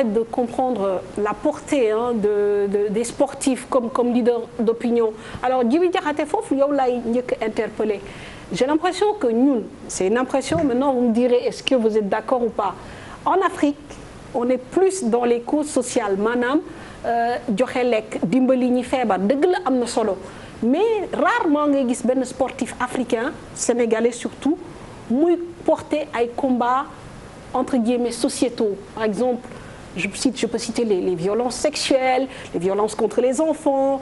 de comprendre la portée des sportifs comme leader d'opinion. Alors Djibi Diakhaté foofu yow laay njëkk interpellé. J'ai l'impression que ñun, c'est une impression, maintenant vous me direz est-ce que vous êtes d'accord ou pas. En Afrique, on est plus dans les causes sociales maanaam joxe lekk dimbali ñi feebar dëgg la am na solo mais rarement ngay gis benn sportif africain sénégalais surtout muy porter ay combats entre guillemets sociétaux. Par exemple, je peux citer les violences sexuelles, les violences contre les enfants,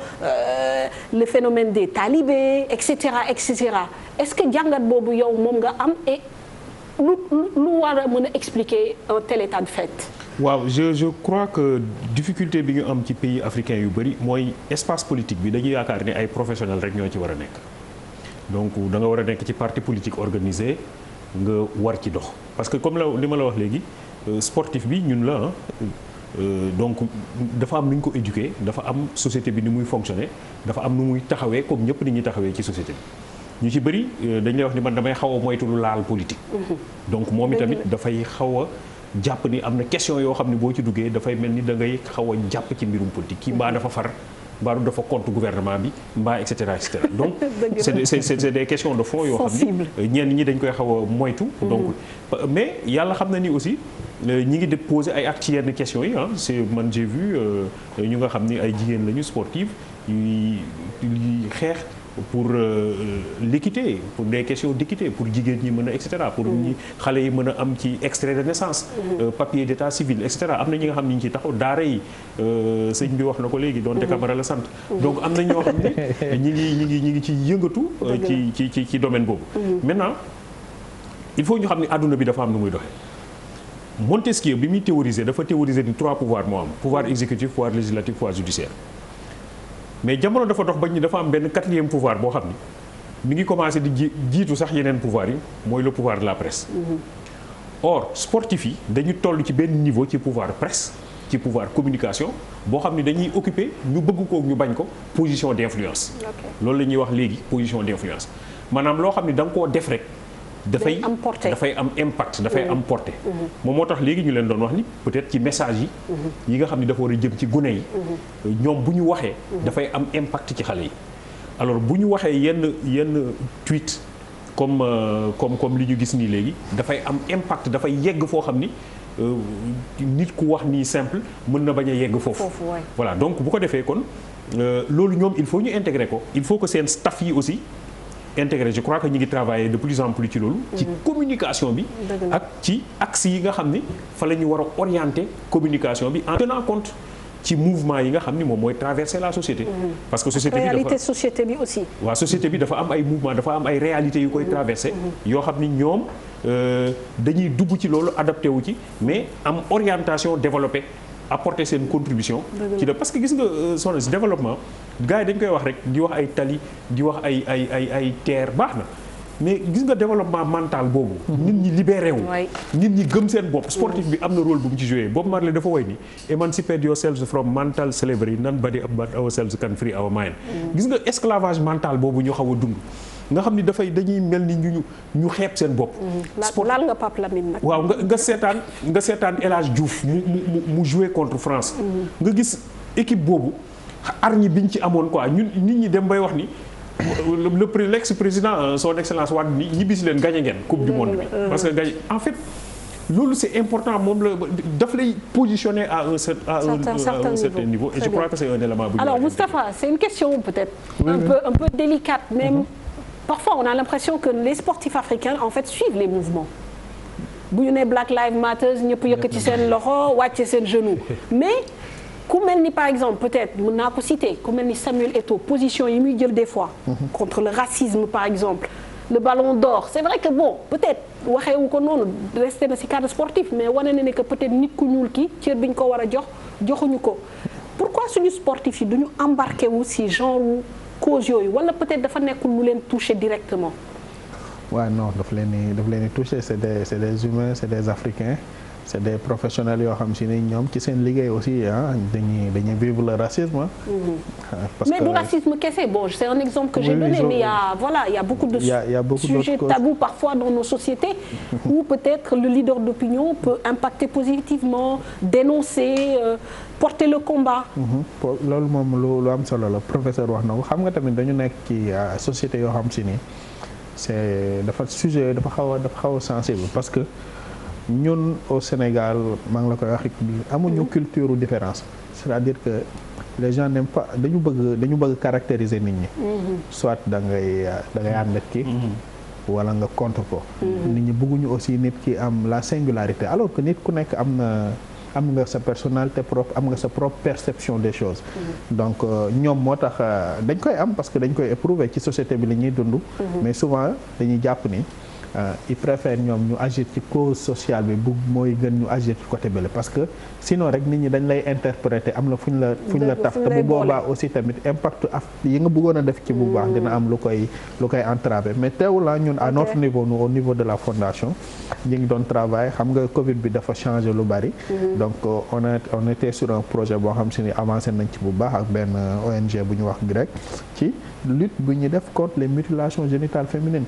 le phénomène des talibés, etc., etc. Est-ce que jàngat boobu yow moom nga am et lu war a mën a expliquer un tel état de fait? waaw je crois que difficulté bi ñu am ci pays africains yu bëri mooy espace politique bi dañuy yaakaar ne ay professionnels rek ñoo ci war a nekk. Donc da nga war a nekk ci parti politique organisé nga war ci dox parce que comme li ma la wax léegi sportif bi ñun la donc dafa am nu ñu ko éduquer dafa am société bi ni muy fonctionner dafa am nu muy taxawee comme ñëpp ni ñuy taxawee ci société bi ñu ci bëri dañ lay wax ni man damay xaw a moytu lu laal politique. Donc moom itamit dafay xaw a jàpp ni am na question yoo xam ne boo ci duggee dafay mel ni da ngay xaw a jàpp ci mbirum politique kii mbaa dafa far mbaa dafa contre gouvernement bi mbaa et cetera et cetera donc c'est des questions de fond yoo xam ni ñenn ñi dañ koy xaw a moytu. Donc mais yàlla xam na ni aussi ñi ngi déposer ay actes ci yenn questions yi c'est man j'ai vu ñu nga xam ni ay jigéen lañu sportive yuy xeex pour l'équité pour des questions d'équité pour jigéen ñi mën a et cetera pour ñi xale yi mën a am ci extrait de naissance papier d'état civil et cetera am na ñi nga xam ni ñu ci taxaw daara yi sëñ bi wax na ko léegi doonte Camara la sant donc am na ñoo xam ne ñi ngi ci yëngatu ci domaine boobu maintenant il faut ñu xam ne àdduna bi dafa am nu muy doxee Montesquieu bi muy théoriser dafa théoriser ni 3 pouvoirs moo am pouvoir exécutif pouvoir législatif pouvoir judiciaire mais jamono dafa dox bañ ni dafa am benn 4e pouvoir boo xam ni mi ngi commencé di jiitu sax yeneen pouvoir yi mooy le pouvoir de la presse. Or sportif yi dañu toll ci benn niveau ci pouvoir presse ci pouvoir communication boo xam ni dañuy occuper ñu bëgg ko ñu bañ ko position d'influence. Loolu la ñuy wax léegi position d'influence maanaam loo xam ni da nga koo def rek. dafay am impact dafay am portée. moom moo tax léegi ñu leen doon wax ni peut-être ci message yi nga xam ni dafa war a jëm ci gune yi ñoom bu ñu waxee dafay am impact ci xale yi alors bu ñu waxee yenn tweet comme li ñu gis nii léegi dafay am impact dafay yegg foo xam ni nit ku wax nii simple mën na bañ a yegg foofu voilà donc bu ko defee kon loolu ñoom il faut ñu intégrer ko il faut que seen staff yi aussi intégré je crois que ñu ngi travailler de plus en plus ci loolu ci communication bi ak ci axes yi nga xam ni fa la ñu war a orienter communication bi en tenant compte ci mouvement yi nga xam ni moom mooy traverser la société parce que société bi réalité société bi aussi waaw société bi dafa am ay mouvement dafa am ay réalités yu koy traverser yoo xam ni ñoom dañuy dugg ci loolu adapté wu ci mais am orientation développée apporter seen contribution ci parce que gis nga soxna si développement gars yi dañ koy wax rek di wax ay tali di wax ay terre baax na mais gis nga développement mental boobu nit ñi libéré wu nit ñi gëm seen bopp sportif bi am na rôle bu mu ci joué Bob Marley dafa woy ni emancipate yourselves from mental slavery nobody but ourselves can free our mind gis nga esclavage mental boobu ñu xaw a dund nga xam ni dañuy mel ni ñu xeeb seen bopp. laal nga Pape Lamine nag. waaw nga seetaan El Hadj Diouf mu jouer contre France. nga gis équipe boobu hargne biñ ci amoon quoi ñun nit ñi dem bay wax ni l'ex-président son excellence Wade ni ñibbisi leen gagné ngeen coupe du monde bi. parce que gagné en fait loolu c'est important moom la daf lay positionner à un certain niveau et je crois que c'est un élément bu. Alors Moustapha, c'est une question peut-être un peu délicate même. Parfois, on a l'impression que les sportifs africains, en fait, suivent les mouvements. Bu ñu nee Black Lives Matter ñëpp yëkkati seen loxo wàcce seen genou mais ku mel ni par exemple peut-être mën naa ko citer ku mel ni Samuel Eto'o position yi muy jël des fois. contre le racisme par exemple. le ballon d'or c'est vrai que bon peut-être waxeewu ko noonu resté na ci cadre sportif mais wane na ne que peut-être nit ku ñuul ki cër bi ñu ko war a joxuñu ko. Pourquoi suñu sportifs yi duñu embarqué wu ci genre cause yooyu wala peut-être dafa nekkul lu leen toucher directement. waaw non daf leen di toucher c'est des humains c'est des Africains c'est des professionnels yoo xam si ne ñoom ci seen liggéey aussi dañuy vivre le racisme. Parce mais que, du racisme kese bon c'est un exemple que j'ai donné mais il y a beaucoup de sujets tabous parfois dans nos sociétés où peut-être le leader d'opinion peut impacter positivement dénoncer porter le combat. loolu moom lu am solo la professeur wax na ko xam nga tamit dañu nekk ci société yoo xam si ni dafa xaw a sensible parce que ñun au Sénégal maa ngi la koy wax amuñu culture différence c'est-à-dire que les gens n'aiment pas dañu bëgg caractériser nit ñi. soit da ngay ànd ak kii. wala nga contre ko. nit ñi bëgguñu aussi nit ki am la singularité alors que nit ku nekk am nga sa personnalité propre am nga sa propre perception des choses. donc ñoom moo tax dañ koy am parce que dañ koy éprouver ci société bi la ñuy dund. mais souvent dañuy jàpp ni. ils préfèrent ñoom ñu agir ci cause sociale bi mooy gën ñu agir ci côté bële parce que sinon rek nit ñi dañ lay interpréter am na fu ñu la taf te bu boobaa aussi tamit impact yi nga bëggoon a def ci bu baax dina am lu koy entraver mais teewul la ñun à notre niveau nous au niveau de la fondation ñu ngi doon travail xam nga Covid bi dafa changer lu bari donc on était sur un projet boo xam si ni avancé nañ ci bu baax ak benn ONG bu ñu wax grec ci lutte bu ñu def contre les mutilations génitales féminines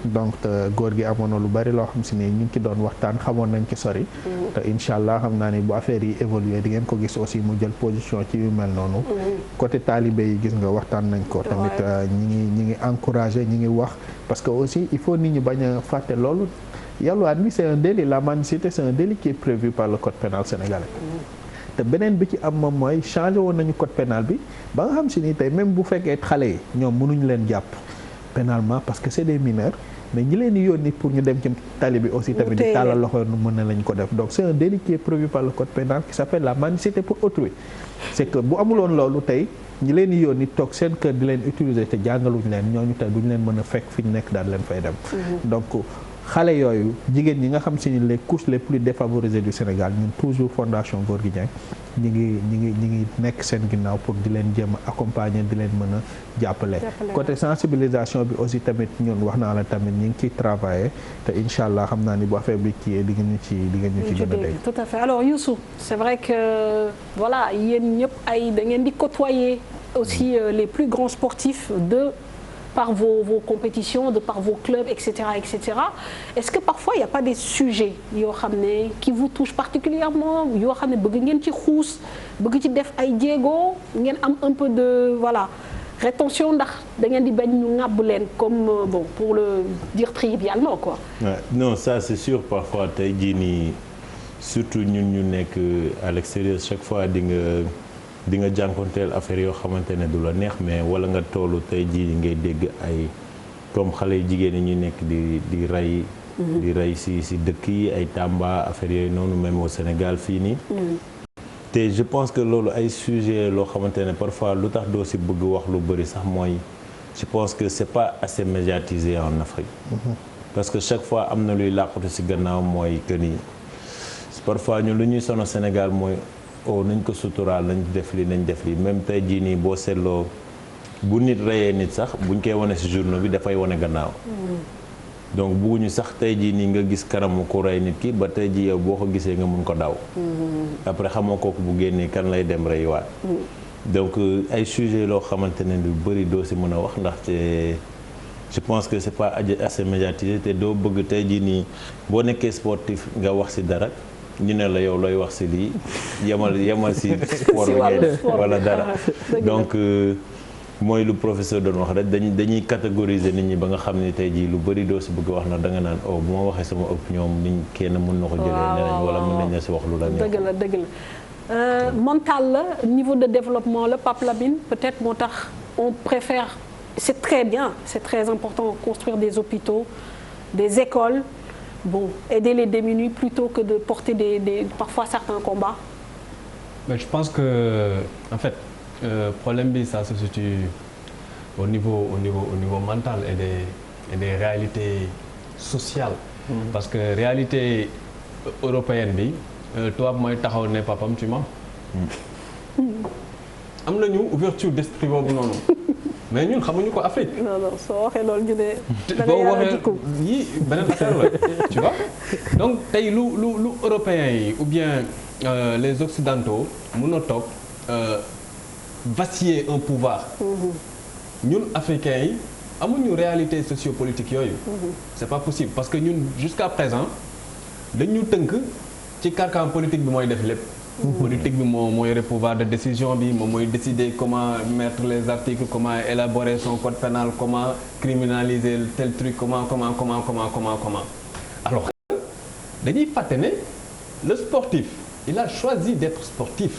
donc góor gi amoon na lu bari loo xam si ni ñu ngi ci doon waxtaan xamoon nañ ci sori te incha allah xam naa ni bu affaire yi évoluer di ngeen ko gis aussi mu jël position ci yu mel noonu côté talibé yi gis nga waxtaan nañ ko tamit ñi ngi encouragé ñi ngi wax parce que aussi il faut nit ñi bañ a fàtte loolu yalwaan bi c'est un délit la mendicité c'est un délit qui est prévu par le code pénal sénégalais te beneen bi ci am moom mooy changé woon nañu code pénal bi ba nga xam si ni tey même bu fekkee xale yi ñoom mënuñu leen jàpp pénalement parce que c'est des mineurs mais ñi leen di yónni pour ñu dem ci tali bi aussi tamit di tàllal loxo nu mën na lañ ko def donc c'est un délit qui est prévu par le code pénal qui s'appelle la mendicité pour autrui c'est que bu amuloon loolu tey ñi leen di yónni toog seen kër di leen utiliser te jàngaluñ leen ñooñu tey duñu leen mën a fekk fi ñu nekk daal leen fay dem donc xale yooyu jigéen ñi nga xam si ni les couches les plus défavorisées du Sénégal ñun toujours fondation Gorgui Dieng ñi ngi nekk seen ginnaaw pour di leen jéem a accompagner di leen mën a jàppale côté sensibilisation bi aussi tamit ñun wax naa la tamit ñi ngi ciy travailler te incha allah xam naa ni bu affaire bi kii di ngeen ñu ci gën a dégg tout à fait alors Youssou c'est vrai que voilà yéen ñëpp da ngeen di côtoyer aussi les plus grands sportifs par vos compétitions, par vos clubs, etc., etc. Est-ce que parfois il n'y a pas des sujets qui vous touchent particulièrement, bëgg ngeen ci xuus, bëgg ci def ay jéego, ngeen am un peu de rétention ndax da ngeen di bañ ñu ŋàbb leen comme pour le dire trivialement quoi. Ouais, non ça c'est sûr parfois tey jii nii surtout ñun ñu nekk à l'extérieur chaque fois di nga jànkonteel affaire yoo xamante ne du la neex mais wala nga toolu tey jii ngay dégg ay comme xale yu jigéen ñi nekk di rey si dëkk yi ay Tamba affaire yooyu noonu même au Sénégal fii nii te je pense que loolu ay sujet loo xamante ne parfois lu tax doo si bëgg wax lu bëri sax mooy je pense que c'est pas assez médiatisé en Afrique parce que chaque fois am na luy làqatu si gannaaw mooy que ni parfois ñun lu ñuy sono Sénégal mooy nañ ko suturaal nañ def li même tey jii nii boo seetloo bu nit reyee nit sax buñ koy wane ci journaux bi dafay wane gannaaw donc bugguñu sax tey jii nii nga gis kanamu ku rey nit ki ba tey jii yow boo ko gisee nga mun ko daw après xamoo kooku bu génnee kan lay dem reywaat donc ay sujet loo xamante ne lu bëri doo ci mën a wax ndaxte je pense que c'est pas assez médiatisé te doo bëgg tey jii nii boo nekkee sportif nga wax ci dara ñu ne la yow looy wax ci lii yemal ci sport bi ngay def wala dara donc mooy lu professeur doon wax rek dañuy catégoriser nit ñi ba nga xam ne tey jii lu bari doo ci bëgg wax na da nga naan bu ma waxee sama opinion niñ kenn mën na ko jëlee neneen wala mën nañ la ci wax lu la neex dëgg la mental la niveau de développement la Pape Labine peut-être moo tax on préfère c'est très bien c'est très important construire des hôpitaux des écoles aider les démunis plutôt que de porter parfois certains combats. Mais je pense que en fait problème bi ça se situe au niveau mental et des réalités sociales. Parce que réalité européenne bi tubaab mooy taxaw ne papam tu m'aimes. am nañu ouverture d'esprit boobu noonu mais ñun xamuñu ko Afrique. non non soo waxee loolu ñu ne. da boo ngay waxee jikko yii beneen affaire la tu vois donc tey lu européens yi ou bien les occidentaux mun a toog vaciller un pouvoir. ñun africains yi amuñu réalité sociopolitique yooyu. c'est pas possible parce que ñun jusqu'à présent dañu tënk ci carcan politique bi mooy def lépp. politique bi moo yore pouvoir de décision bi moom mooy décider comment mettre les articles comment élaborer son code pénal comment criminaliser tel truc comment alors dañuy fàtte ne le sportif il a choisi d'être sportif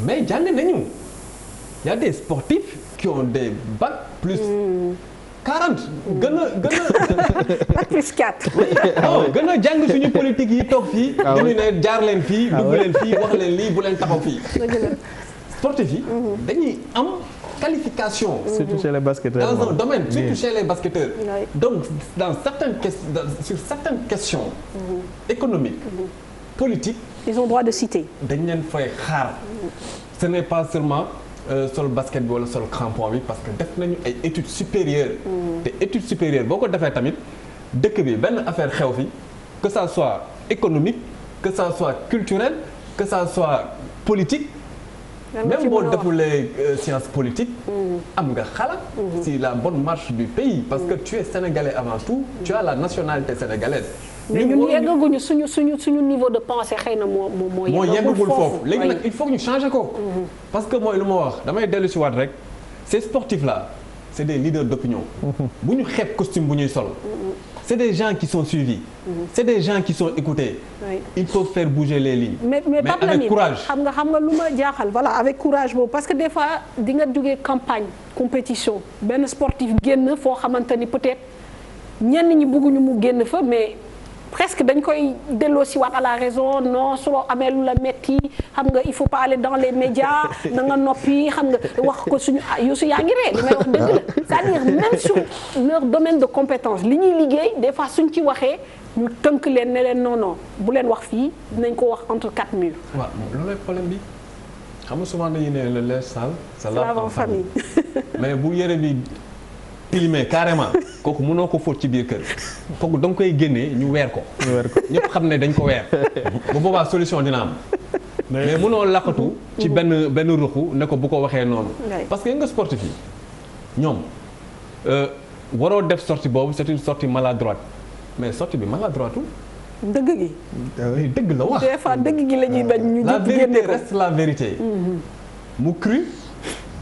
mais jàng nañu il y a des sportifs qui ont des bacs plus 40 gën a plus 4. gën a jàng suñu politique yi toog fii. dañu ne jaar leen fii dugg leen fii wax leen lii bu leen taxaw fii. sportif yi. dañuy am qualification. surtout chez les basketteurs. dans un domaine surtout chez les basketteurs. donc sur certaines questions. économiques. politiques. ils ont droit de citer. dañ leen fay xaar. ce n'est pas seulement. sol basket bi wala sol crampon bi parce que def nañu ay études supérieures. te études supérieures boo ko defee tamit dëkk bi benn affaire xew fi que ça soit économique que ça soit culturel que ça soit politique. même boo defulee sciences politiques. am nga xalaat. si la bonne marche du pays parce que tu es sénégalais avant tout. tu as la nationalité sénégalaise. mais ñun yeggaguñu suñu niveau de pensée xëy na moo yeggagul foofu léegi nag il faut que ñu changer ko. parce que mooy lu ma wax damay dellu si waat rek ces sportifs là c'est des leaders d'opinion. bu ñu xeeb costume bu ñuy sol. c'est des gens qui sont suivis. c'est des gens qui sont écoutés. il faut faire bouger les lignes. mais avec courage. xam nga lu ma jaaxal voilà avec courage boobu parce que des fois di nga jógee campagne compétition benn sportif génn foo xamante ni peut-être ñenn ñi bëgguñu mu génn fa mais. presque dañ koy delloo si waat à la raison non soo amee lu la metti xam nga il faut pas aller dans les médias na nga noppi xam nga wax ko suñu Youssou yaa ngi ree li may wax dëgg la c'est-à-dire même sur leur domaine de compétence li ñuy liggéey des fois suñ ci waxee ñu tënk leen ne leen non bu leen wax fii dinañ ko wax entre quatre murs. waaw loolu problème bi xam nga souvent dañuy ne le linge sale ça lave en famille mais bu yére bi tilimé carrément kooku mënoo ko fóot ci biir kër kooku da nga koy génnee ñu weer ko ñëpp xam ne dañ ko weer bu boobaa solution dina am mais mënoo laqatu ci benn ruxu ne ko bu ko waxee noonu parce que nga sportif yi ñoom waroo def sortie boobu c'est une sortie maladroite mais sortie bi maladroitu dëgg gi dëgg la wax des fois dëgg gi la ñuy bañ ñu la vérité reste la vérité mu cru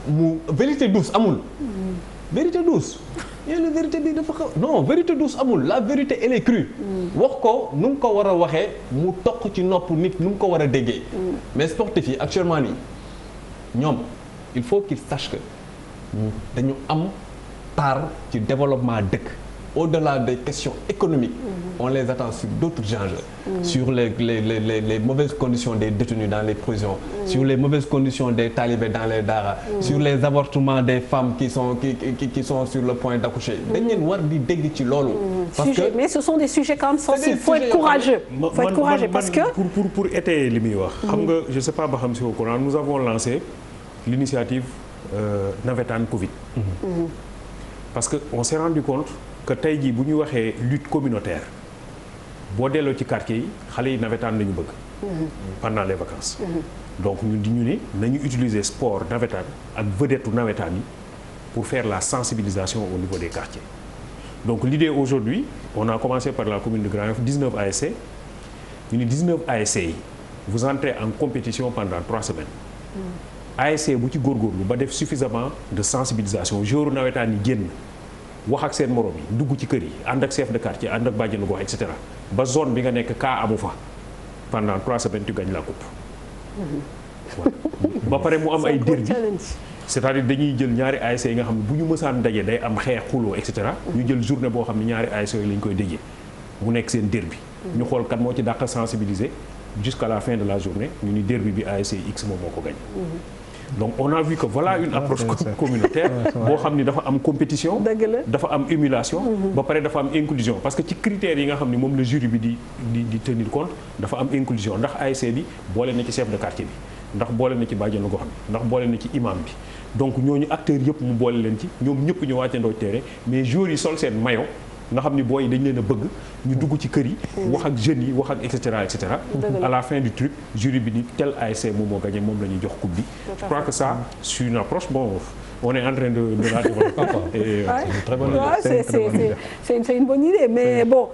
mu vérité douce amul vérité douce yéen vérité bi dafa xaw non vérité douce amul la vérité elle est crue wax ko nu mu ko war a waxee mu toq ci nopp nit nu mu ko war a déggee mais sportifs yi actuellement nii ñoom il faut qu'ils sachent que dañu am part ci développement dëkk au-delà des questions économiques on les attend sur d'autres enjeux sur les mauvaises conditions des détenus dans les prisons sur les mauvaises conditions des talibés dans les daara sur les avortements des femmes qui sont sur le point d'accoucher dañ leen war di dégg ci loolu parce que mais ce sont des sujets quand même sensibles faut être courageux parce que pour étayer li muy wax xam nga je sais pas ba xam si au courant nous avons lancé l'initiative navétane Covid parce que on s'est rendu compte que tey jii bu ñu waxee lutte communautaire boo delloo ci quartier yi xale yi navétane lañu bëgg. pendant les vacances. donc ñu di ñu ne nañu utiliser sport navétane ak vedette navétane yi pour faire la sensibilisation au niveau des quartiers. donc l'idée aujourd'hui on a commencé par la commune de Grand Yoff 19 ASC ñu ne 19 ASC yi vous entrez en compétition pendant 3 semaines. ASC bu ci góorgóorlu ba def suffisamment de sensibilisation jouru navétane yi génn. wax ak seen morom yi dugg ci kër yi ànd ak chef de quartier ànd ak bàjjenu gox et cetera ba zone bi nga nekk kaa amu fa pendant 3 semaines tu gagnes la coupe. ba pare mu am ay derby c'est-à-dire dañuy jël ñaari ASC yi nga xam ne bu ñu mësaan daje day am xeex xuloo et cetera. ñu jël journée boo xam ne ñaari ASC yooyu lañ koy déjee mu nekk seen derby. ñu xool kat moo ci dàq sensibiliser jusqu'à la fin de la journée ñu ni derby bi ASC X moom moo ko gañ. donc on a vu que voilà une approche communautaire boo xam ni dafa am compétition dafa am émulation ba pare dafa am inclusion parce que ci critères yi nga xam ni moom le jury bi di tenir compte dafa am inclusion ndax ASC bi boole na ci chef de quartier bi ndax boole na ci bàjjenu gox bi ndax boole na ci imam bi donc ñooñu acteurs yëpp mu boole leen ci ñoom ñëpp ñu wàccandoo terrain mais joueurs yi sol seen maillot nga xam ni booy yi dañ leen a bëgg ñu dugg ci kër yi wax ak jeunes yi wax ak et cetera à la fin du truc jury bi ni tel ASC moom moo gagné moom la ñuy jox coupe bi je crois que ça c'est une approche bon on est en train de la développer et c'est une très bonne idée. C'est une bonne idée mais bon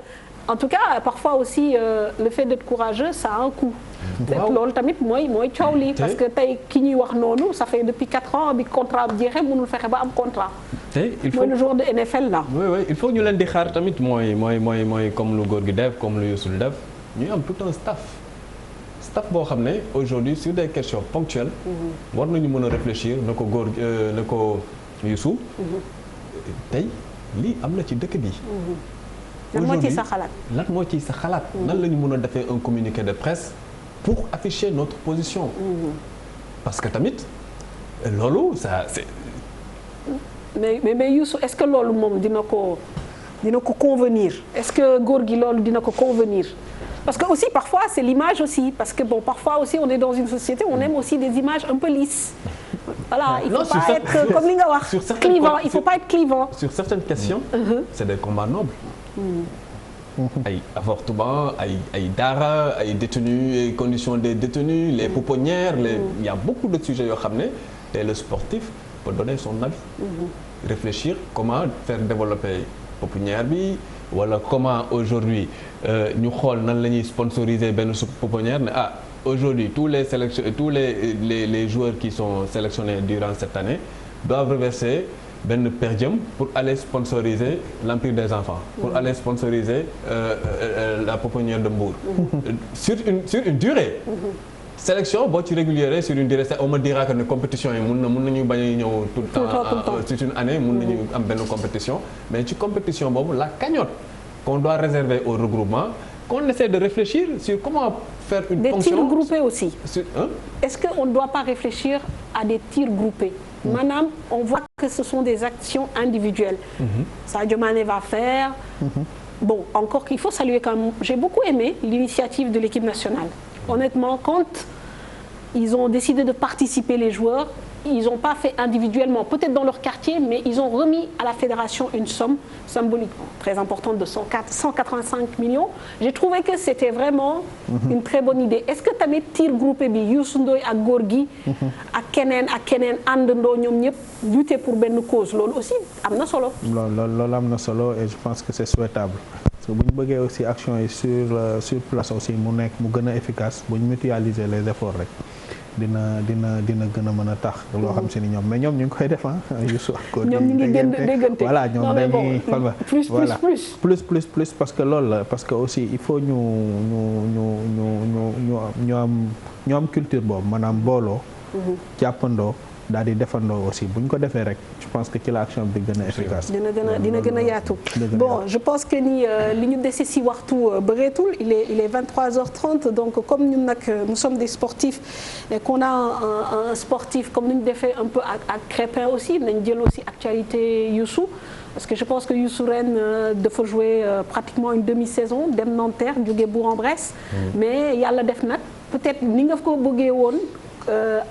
en tout cas parfois aussi le fait d'être courageux ça a un coût. loolu tamit mooy coow lii parce que tey ki ñuy wax noonu ça fait depuis 4 ans bi contrat bi jeexee mënul fexe ba am contrat. il faut mooy le joueur de NFL là. oui il faut ñu leen di xaar tamit mooy comme lu góor gi def comme lu Youssou def ñuy am tout un staff boo xam ne aujourd'hui sur des questions ponctuelles. war nañu mën a réfléchir na ko góor na ko Youssou. tey lii am na ci dëkk bi. lan moo ciy sa xalaat lan moo ciy sa xalaat. nan la ñu mën a defee un communiqué de presse pour afficher notre position. parce que tamit loolu ça c'est. mais Youssou est-ce que loolu moom dina ko convenir est-ce que góor gi loolu dina ko convenir parce que aussi parfois c'est l'image aussi parce que bon parfois aussi on est dans une société on aime aussi des images un peu lisses. Voilà, il faut pas être comme li nga wax clivant il faut pas être clivant. Sur certaines questions. C'est des combats nobles. ay avortement ay daara ay détenus ay conditions des détenus les pouponnières il y a beaucoup de sujets yoo xam ne te le sportif peut donner son avis. Réfléchir comment faire développer pouponnière bi wala comment aujourd'hui ñu xool nan la ñuy sponsoriser benn pouponnière ne aujourd'hui tous les joueurs qui sont sélectionnés durant cette année doivent reverser benn per diem pour aller sponsoriser l'Empire des enfants pour aller sponsoriser la pouponnière de Mbour sur une durée sélection boo ci régulière sur une durée on me dira que ne compétition yi mun nañu bañ a ñëw tout le temps sur une année mun nañu am benn compétition mais ci compétition boobu la cagnotte qu'on doit réserver au regroupement qu'on essaie de réfléchir sur comment faire une fonction. Des tirs groupés aussi. Est-ce qu'on ne doit pas réfléchir à des tirs groupés? Maintenant, on voit que ce sont des actions individuelles. Sadio Mané va faire. Bon, encore qu'il faut saluer quand même. J'ai beaucoup aimé l'initiative de l'équipe nationale. Honnêtement, quand ils ont décidé de participer les joueurs, ils n'ont pas fait individuellement, peut-être dans leur quartier, mais ils ont remis à la fédération une somme symbolique très importante de 185 millions. J'ai trouvé que c'était vraiment une très bonne idée. Est-ce que tamit tir groupé bi Youssou Ndoye ak Gorgui ak keneen àndandoo ñoom ñëpp lutter pour benn cause loolu aussi am na solo. loolu am na solo et je pense que c'est souhaitable. parce que bu ñu bëggee aussi action yi sur place aussi mu gën a efficace bu ñu mutualiser les efforts rek. dina gën a mën a tax loo xam si ni ñoom mais ñoom ñu ngi koy def Youssou ak ñoom ñu ngi déggante voilà ñoom dañuy plus parce que loolu la parce que aussi il faut ñu am culture boobu maanaam booloo jàppandoo daal di defandoo aussi bu ñu ko defee rek je pense que ci la action bi gën a efficace. dina gën a yaatu. Bon je pense que ni li ñu dese si waxtu bëreetul il est 23h30 donc comme ñun nag nous sommes des sportifs et qu'on a un sportif comme ni ñu defee un peu ak Crépin aussi nañ jël aussi actualité Youssou parce que je pense que Youssou ren dafa jouer pratiquement une demi-saison dem Nanterre jóge Bourg-en-Bresse. mais yàlla def nag peut-être ni nga ko bëggee woon.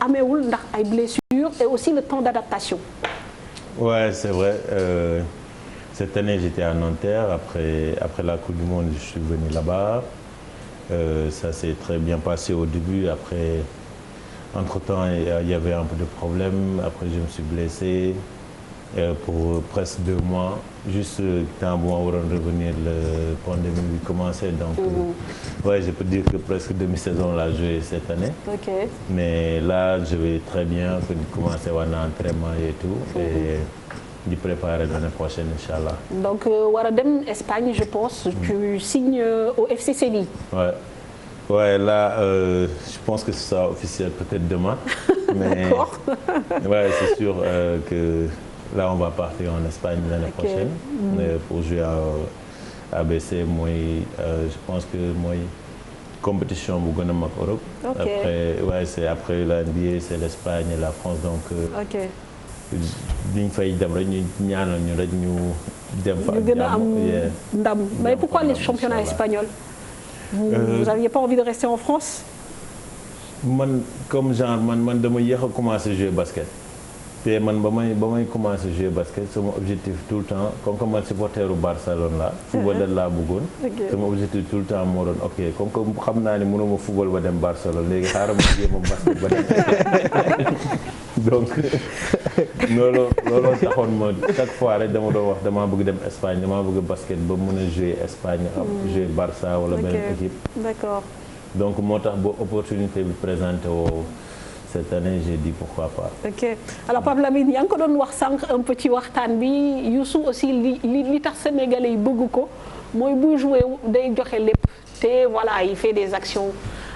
ameewul ndax ay blessures et aussi le temps d'adaptation. Ouais, c'est vrai. Cette année, j'étais à Nanterre. Après la Coupe du Monde, je suis venu là-bas. Ça s'est très bien passé au début. Après, entre-temps, il y avait un peu de problèmes. Après, je me suis blessé pour presque 2 mois. Juste temps bu ma waroon revenir la pandémie bi commencé donc ouais je peux dire que presque demi-saison laa joué cette année. Ok. Mais là je vais très bien que ñu commencé war na entraînement et tout et di préparer l'année prochaine inchallah. Donc war a dem Espagne je pense. Tu signes au FC Séville. Ouais là je pense que ce sera officiel peut-être demain. Mais ouais c'est sûr que là on va partir en Espagne l'année prochaine pour jouer à ABC mooy je pense que mooy compétition bu gën a mag Europe. Après ouais c'est après la NBA c'est l'Espagne et la France donc. Ñu fay dem rek ñu ñaanal ñu rek ñu dem fa ñu gën a am ndam mais pourquoi les championnats espagnols. Vous aviez pas envie de rester en France. Man comme genre man dama yéex a commencé jouer basket. te man ba may commencé jouer basket sama objectif tout le temps comme que man supporteru Barcelone la football laa bëggoon. sama objectif tout le temps moo doon ok comme que xam naa ni mënuma football ba dem Barcelone léegi xaaral ma jéem a basket ba dem donc looloo taxoon ma chaque fois rek dama doon wax damaa bëgg dem Espagne damaa bëgg basket ba mën a jouer Espagne am jouer Barça wala beneen équipe. D'accord. donc moo tax ba opportunité bi présenté woo cette année j'ai dit pourquoi pas. ok alors Pape Lamine yaa ngi ko doon wax sànq un peu ci waxtaan bi Youssou aussi li tax sénégalais yi bëgg ko mooy buy joué day joxe lépp te voilà il fait des actions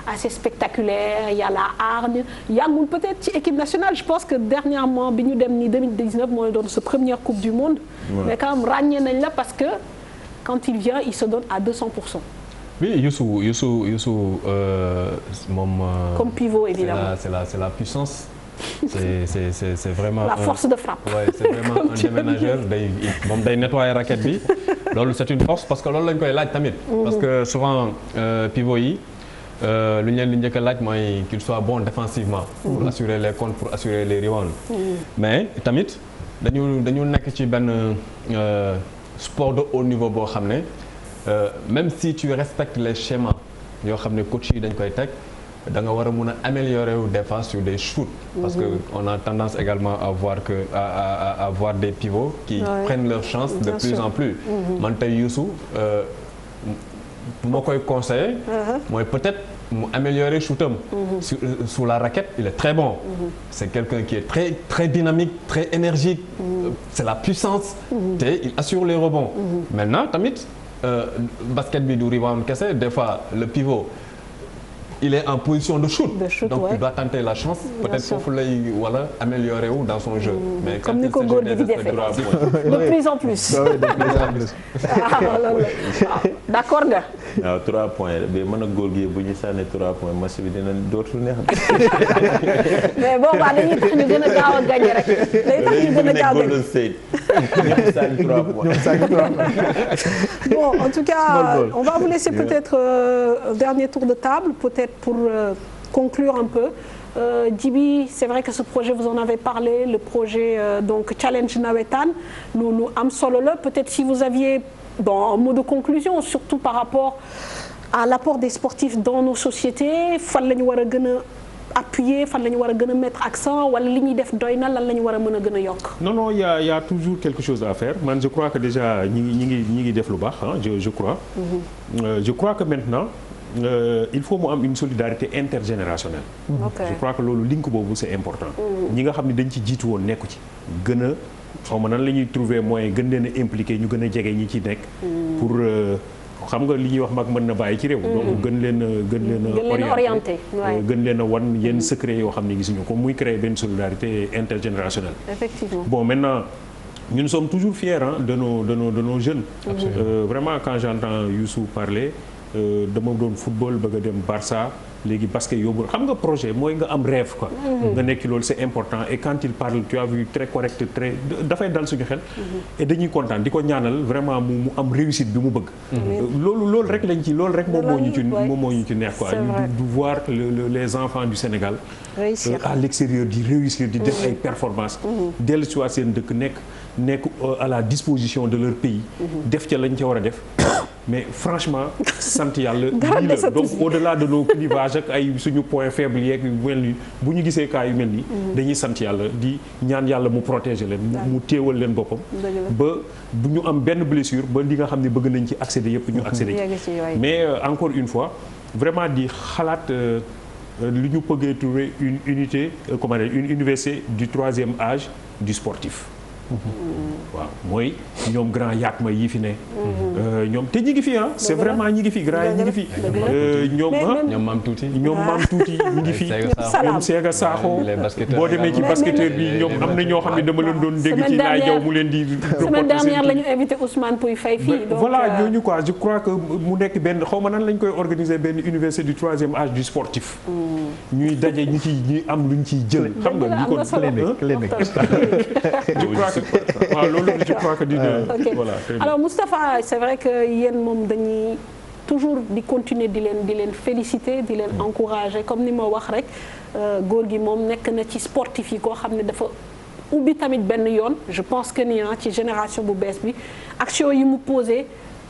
assez spectaculaires il y a la hargne yàggul peut-être ci équipe nationale je pense que dernièrement bi ñu dem ni 2019 mooy doon sa première coupe du monde. mais quand même ràññee nañ la parce que quand il vient il se donne à 200%. oui Youssou moom. comme pivot évidemment. c'est la puissance. c'est vraiment. la force de frappe. ouais c'est vraiment un déménageur moom day nettoyer raquette bi loolu c'est une force parce que loolu lañ koy laaj tamit. parce que souvent pivot yi lu ñu leen di njëkk a laaj mooy qu'il soit bon défensivement. pour assurer les comptes pour assurer les rebounds. mais tamit dañu nekk ci benn sport de haut niveau boo xam ne. Même si tu respectes les schémas yoo xam ne coach yi dañ koy teg da nga war a mun a améliorer wu des fois sur des shoots. parce que on a tendance également à voir des pivots qui prennent leur chance de plus en plus. man tey Youssou bu ma koy conseiller. mooy peut-être mu améliorer shootam. Sur la raquette il est très bon. C'est quelqu'un qui est très très dynamique très énergique. C'est la puissance. te il assure les rebonds. Maintenant tamit. Basket bi du rebound kese des fois le pivot il est en position de shoot. Donc il doit tenter la chance. Peut-être foofu lay wala améliorer wu dans son jeu. Mais comme ni ko góor gi di defee de plus en plus. D'accord nga. waaw 3 points mais mën a góor gi bu ñu sànni 3 points match bi dina dootul neex. mais boobaa dañuy tax ñu gën a gaaw a gagné rek. day tax ñu gën a gaaw a gagné ñëpp sànni 3 points. Bon en tout cas on va vous laisser peut-être un dernier tour de table peut-être pour conclure un peu. Djiby c'est vrai que ce projet vous en avez parlé le projet donc Challenge Nawetaan lu am solo la peut-être si vous aviez bon un mot de conclusion surtout par rapport à l'apport des sportifs dans nos sociétés fan la ñu war a gën a appuyer fan la ñu war a gën a mettre accent wala li ñuy def doy na lan la ñu war a mën a gën a yokk. non il y a toujours quelque chose à faire man je crois que déjà ñi ngi def lu baax je crois. Je crois que maintenant. Il faut mu am une solidarité intergénérationnelle. Je crois que loolu link boobu c'est important. ñi nga xam ne dañ ci jiitu woon nekku ci gën a xaw ma nan la ñuy trouver moyen gën leen a impliqué ñu gën a jege ñi ci nekk. pour xam nga li ñuy wax mag mën na bàyyi ci réew. donc gën leen a orienté gën leen a wan yenn secret yoo xam ne gisuñu ko muy créer benn solidarité intergénérationnelle. Effectivement. Bon maintenant. Nous sommes toujours fiers de nos jeunes. Vraiment quand j'entends Youssou parler dama doon football bëgg a dem Barça léegi basket yóbbu xam nga projet mooy nga am rêve quoi. nga nekk loolu c'est important et quand il parle tu as vu très correct très dafay dal suñu xel. et dañuy kontaan di ko ñaanal vraiment mu am réussite bi mu bëgg. loolu rek lañ ci loolu rek moom moo ñu ci neex quoi. du voir les enfants du Sénégal. à l'extérieur di réussir di def ay performances. dellu si waat seen dëkk nekk à la disposition de leur pays. def ca lañ ca war a def. mais franchement sant yàlla lii la donc au-delà de nos clivages ak ay suñu point faible yeeg yu mel ni bu ñu gisee cas yu mel nii dañuy sant yàlla di ñaan yàlla mu protéger leen mu téewal leen boppam ba bu ñu am benn blessure ba li nga xam ne bëgg nañ ci accéder yëpp ñu accéder ci mais encore une fois vraiment di xalaat li ñu bëggee trouver une unité comment dire une université du troisième âge du sportif waaw mooy ñoom grand yaat ma yi fi ne. ñoom te ñi ngi fi c'est vraiment ñi ngi fi grand yi ñi ngi fi. ñoom maam tuuti ñi ngi fi. ñoom Sega Sakho boo demee ci basketteur bi ñoom am na ñoo xam ne dama leen doon dégg ci laay jaw mu leen di. semaine dernière la ñu invité Ousmane Pouye Faye fii. donc voilà ñooñu quoi je crois que mu nekk benn xaw ma nan lañ koy organiser benn université du troisième âge du sportif. ñuy daje ñuy am luñ ciy jël. xam nga ñu ko waaw loolu je crois que voilà. Alors Moustapha c'est vrai que yéen moom dañuy toujours di continuer di leen féliciter di leen encourager comme ni ma wax rek góor gi moom nekk na ci sportif yi koo xam ne dafa ubbi tamit benn yoon je pense que ni ci génération bu bees bi action yi mu posé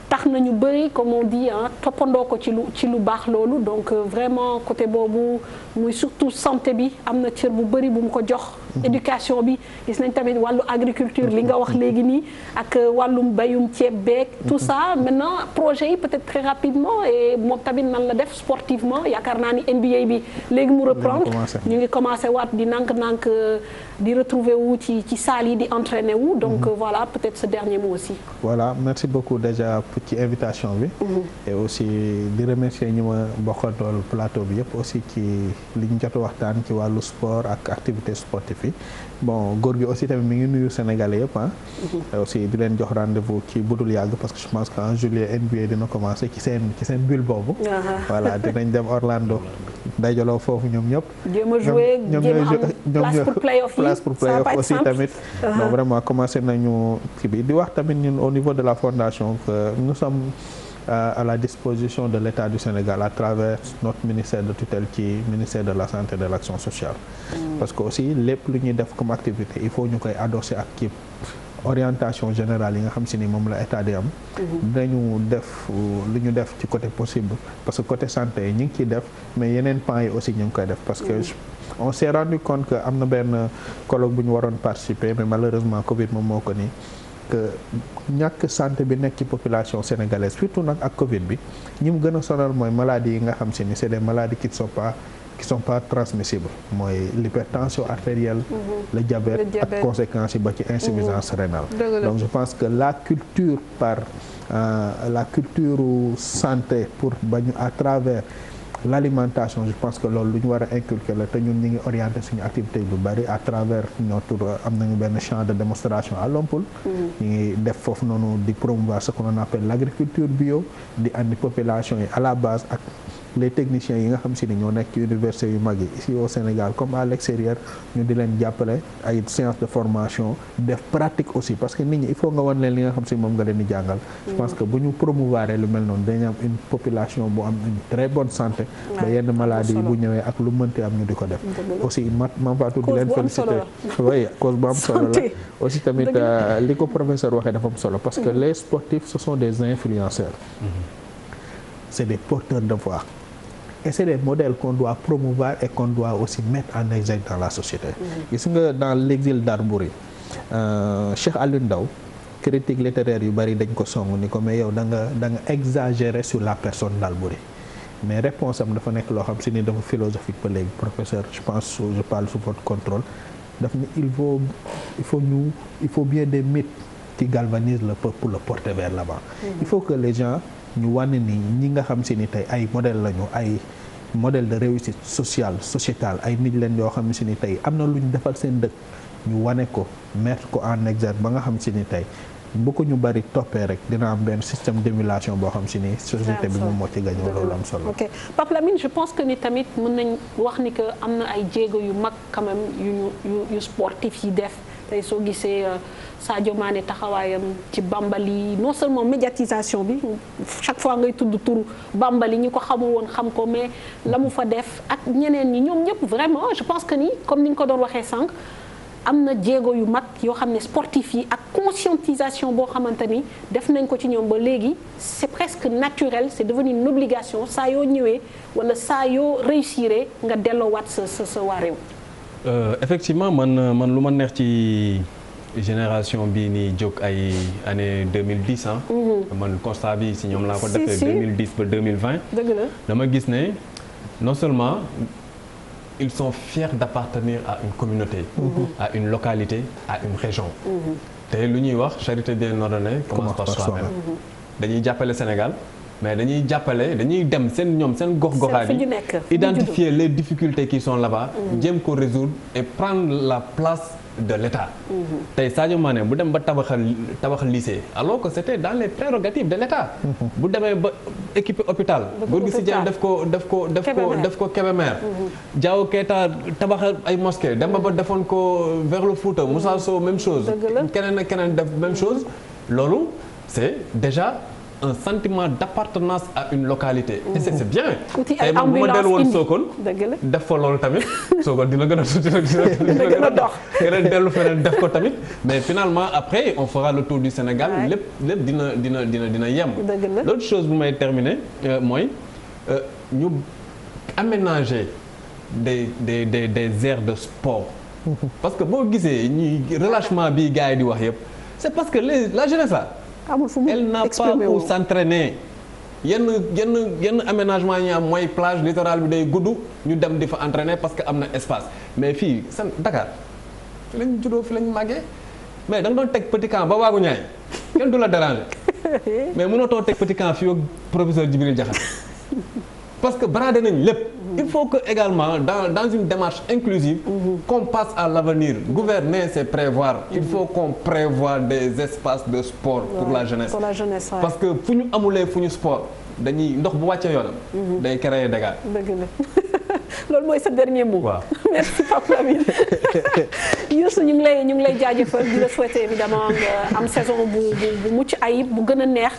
tax nañu bëri comme on dit toppandoo ko ci lu baax loolu donc vraiment côté boobu muy surtout santé bi am na cër bu bëri bu mu ko jox. éducation bi gis nañ tamit wàllu agriculture li nga wax léegi nii ak wàllum bayum ceeb beeg. tout ça maintenant projet yi peut-être très rapidement et moom tamit nan la def sportivement yaakaar naa ni NBA bi léegi mu reprendre ñu ngi commencé waat di nànk-nànk di retrouver wu ci salle yi di entraîner wu donc voilà peut-être ce dernier mot aussi. voilà merci beaucoup déjà ci invitation bi. et aussi di remercier ñi ma bokkandool plateau bi yëpp aussi ci li ñu jot waxtaan ci wàllu sport ak activité sportive yi bon góor gi aussi tamit mi ngi nuyu Sénégalais yëpp aussi di leen jox rendez-vous ci budul yàgg parce que je pense que en juillet NBA dina commencer ci seen bulle boobu. voilà dinañ dem Orlando dajaloo foofu ñoom ñëpp. jéem a jouer place pour playoff yi place pour playoff aussi tamit. donc vraiment commencé nañu kii bi di wax tamit ñun au niveau de la fondation que nous sommes à la disposition de l'État du Sénégal à travers notre ministère de tutelle ci ministère de la santé et de l'action sociale. parce que aussi lépp lu ñuy def comme activité il faut ñu koy adosser ak ci orientation générale yi nga xam si ni moom la état di am. dañu def lu ñu def ci côté possible parce que côté santé yi ñu ngi ciy def mais yeneen pans yi aussi ñu ngi koy def parce que on s'est rendu compte que am na benn colloque bu ñu waroon participer mais malheureusement Covid moom moo ko nii. que ñàkk santé bi nekk ci population sénégalaise surtout nag ak Covid bi ñi mu gën a sonal mooy maladies yi nga xam si ni c'est des maladies qui ne sont pas transmissibles mooy l'hypertension artérielle le diabète ak conséquences yi ba ci insuffisance rénale donc je pense que la culture santé pour bañu à travers l'alimentation je pense que loolu lu ñu war a inculquer la te ñun ñi ngi orienté suñu activité lu bari à travers notre am nañu benn champ de démonstration à Lompoul ñu ngi def foofu noonu di promouvoir ce qu'on appelle l'agriculture bio di andi population yi à la base ak les techniciens yi nga xam si ni ñoo nekk ci université yu mag yi ici au Sénégal comme à l'extérieur ñu di leen jàppale ay séances de formation def pratique aussi parce que nit ñi il faut nga wan leen li nga xam si moom nga leen di jàngal je pense que bu ñu promouvoir lu mel noonu dañu am une population bu am une très bonne santé ba yenn maladie yi bu ñëwee ak lu mënti am ñu di ko def aussi mam fatou di leen féliciter oui cause bu am solo la aussi tamit li ko professeur waxee dafa am solo parce que les sportifs ce sont des influenceurs c'est des porteurs de voix et c'est des modèles qu'on doit promouvoir et qu'on doit aussi mettre en exergue dans la société gis nga dans l'exil d'Arbouri Cheikh Aliou Ndao critique littéraire yu bari dañ ko song ni ko mais yow da nga exagérer sur la personne d'Arbouri mais réponse am dafa nekk loo xam si ni dafa philosophique ba léegi professeur je parle sous votre contrôle daf ni il faut bien des mythes qui galvanisent le peuple pour le porter vers l'avant il faut que les gens ñu wane ni ñi nga xam si ni tey ay modèle lañu ay modèle de réussite sociale sociétale ay nit leen yoo xam si ni tey am na lu ñu defal seen dëkk ñu wane ko mettre ko en exergue ba nga xam si ni tey bu ko ñu bari toppee rek dina am benn système d'émulation boo xam si ni société bi moom moo ci gañoo loolu am solo. ok Pape Lamine je pense que ni tamit mën nañ wax ni que am na ay jéego yu mag quand même yu sportif yi def tey soo gisee Sadio Mané taxawaayam ci Bambali non seulement médiatisation bi chaque fois ngay tudd turu Bambali ñi ko xamul woon xam ko mais la mu fa def ak ñeneen ñi ñoom ñëpp vraiment je pense que ni comme ni nga ko doon waxee sànq am na jéego yu mag yoo xam ne sportif yi ak conscientisation boo xamante ni def nañ ko ci ñoom ba léegi c'est presque naturel c'est devenu une obligation saa yoo ñëwee wala saa yoo réussir nga delloowaat sa waa réew. Effectivement man lu ma neex ci génération bii nii jóg ay année 2010 man constat bi si ñoom laa ko defee 2010 ba 2020 dëgg la dama gis ne non seulement ils sont fiers d'appartenir à une communauté à une localité à une région te lu ñuy wax charité bien ordonnée commence par soi-même dañuy jàppale Sénégal mais dañuy dem seen gox-goxaat yi identifier les difficultés qui sont là-bas jéem ko résoudre et prendre la place de l'État tey Sadio Mané bu dem ba tabax lycée alors que c'était dans les prérogatives de l'État bu demee ba équipé hôpital Gorgui Sy Dieng def ko Kébémer Diao Keita tabax ay mosquée dem ba defoon ko vers le Fouta Moussa Sow même chose keneen ak keneen def même chose loolu c'est déjà un sentiment d'appartenance à une localité. Et c'est bien. ay man bu ma dellu woon Sokone dëgg la def fa loolu tamit Sokone dina gën a dox nga dellu feneen def ko tamit mais finalement après on fera le tour du Sénégal lépp dina yem. L'autre chose bu may terminer mooy ñu aménager des aires de sport. Parce que boo gisee ñuy relâchement bi gars yi di wax yëpp c'est parce que la jeunesse là elle n'a pas où s'entraîner. yenn aménagement yi ñu am mooy plage littorale bi day gudd ñu dem di fa entraîner parce que am na espace mais fii Dakar fi lañ juddoo fi lañ màggee mais da nga doon teg petit camp ba waagu ñaay kenn du la déranger mais mënatoo teg petit camp fii ak professeur Djibril Diakhaté parce que bradé nañ lépp. Il faut que également dans une démarche inclusive qu'on passe à l'avenir. Gouverner c'est prévoir. Il faut qu'on prévoie des espaces de sport pour la jeunesse. Pour la jeunesse, ouais. Parce que fu ñu amulee fu ñu sport dañuy ndox bu wàccee yoonam. day créer dégâts. dëgg la loolu mooy sa dernier mot. waaw merci Pape Lamine. Youssou ñu ngi lay jaajëfal di la souhaiter évidemment nga am saison bu mucc ayib bu gën a neex.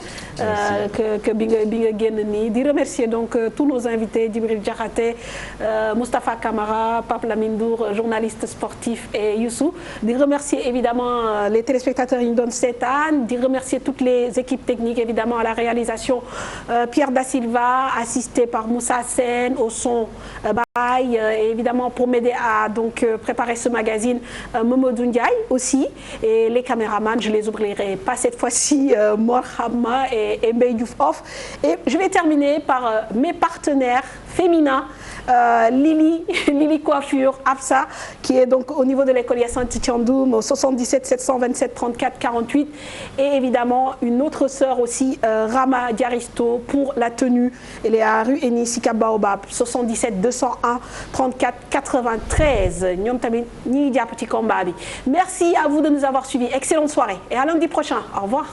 que bi nga génn nii di remercier donc tous nos invités Djibril Diakhaté Moustapha Camara Pape Lamine Ndour journaliste sportif et Youssou di remercier évidemment les téléspectateurs yi ñu doon seetaan di remercier toutes les équipes techniques évidemment à la réalisation Pierre Da Silva assisté par Moussa Sène au son et évidemment pour m'aider à donc préparer ce magazine Mamadou Ndiaye aussi et les caméramans je les oublierai pas cette fois-ci Mor Hamma et Mbaye Diouf Off et je vais terminer par mes partenaires féminins Lily Coiffure Absa qui est donc au niveau de l'école Hyacinthe Thiandoum au 77 727 34 48 et évidemment une autre sœur aussi Rama Diaristo pour la tenue elle est à rue Eni Sicap Baobab 77 201 34 93 ñoom tamit ñi jàpp ci combat bi merci à vous de nous avoir suivis excellente soirée et à lundi prochain au revoir